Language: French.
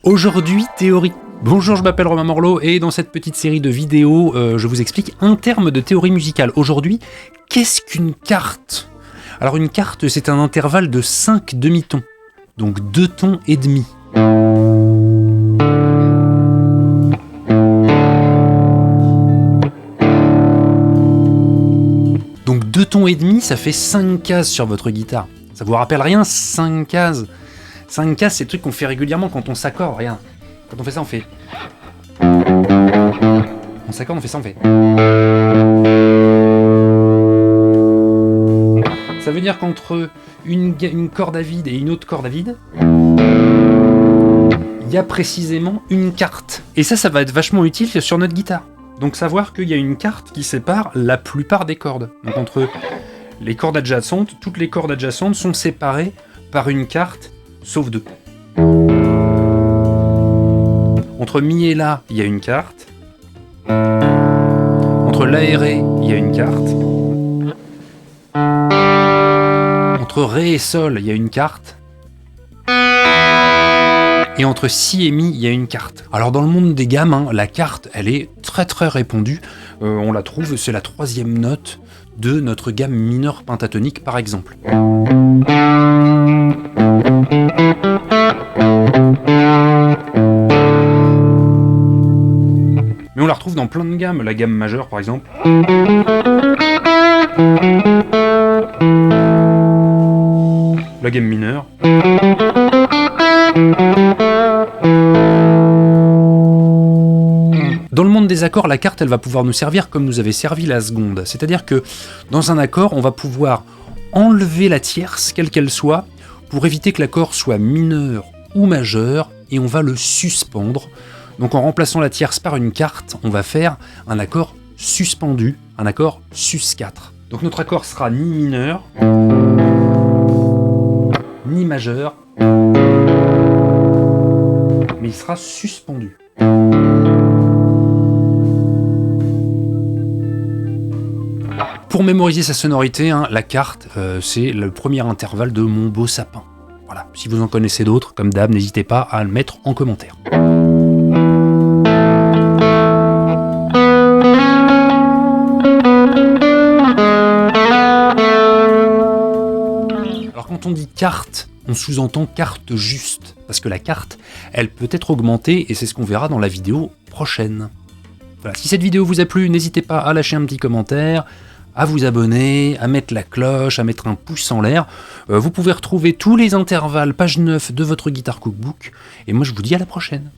Aujourd'hui, théorie. Bonjour, je m'appelle Romain Morlot et dans cette petite série de vidéos, je vous explique un terme de théorie musicale. Aujourd'hui, qu'est-ce qu'une quarte? Alors une quarte, c'est un intervalle de 5 demi-tons, donc 2 tons et demi. Donc 2 tons et demi, ça fait 5 cases sur votre guitare. Ça vous rappelle rien, 5 cases? 5 cases, c'est le truc qu'on fait régulièrement quand on s'accorde, regarde. Quand on fait ça, on fait... On s'accorde, on fait ça, on fait... Ça veut dire qu'entre une corde à vide et une autre corde à vide, il y a précisément une quarte. Et ça va être vachement utile sur notre guitare. Donc savoir qu'il y a une quarte qui sépare la plupart des cordes. Donc entre les cordes adjacentes, toutes les cordes adjacentes sont séparées par une quarte, sauf 2. Entre Mi et La, il y a une quarte. Entre La et Ré, il y a une quarte. Entre Ré et Sol, il y a une quarte. Et entre Si et Mi, il y a une quarte. Alors dans le monde des gammes, la quarte, elle est très très répandue. On la trouve, c'est la 3e note de notre gamme mineure pentatonique par exemple. Mais on la retrouve dans plein de gammes, la gamme majeure par exemple. La gamme mineure. Dans le monde des accords, la quarte, elle va pouvoir nous servir comme nous avait servi la seconde. C'est-à-dire que dans un accord, on va pouvoir enlever la tierce, quelle qu'elle soit, pour éviter que l'accord soit mineur ou majeur, et on va le suspendre. Donc en remplaçant la tierce par une quarte, on va faire un accord suspendu, un accord sus4. Donc notre accord sera ni mineur, ni majeur, mais il sera suspendu. Pour mémoriser sa sonorité, la quarte, c'est le premier intervalle de Mon beau sapin. Voilà. Si vous en connaissez d'autres, comme d'hab, n'hésitez pas à le mettre en commentaire. Alors quand on dit quarte, on sous-entend quarte juste, parce que la quarte, elle peut être augmentée, et c'est ce qu'on verra dans la vidéo prochaine. Voilà. Si cette vidéo vous a plu, n'hésitez pas à lâcher un petit commentaire, à vous abonner, à mettre la cloche, à mettre un pouce en l'air. Vous pouvez retrouver tous les intervalles, page 9 de votre Guitar Cookbook, et moi je vous dis à la prochaine.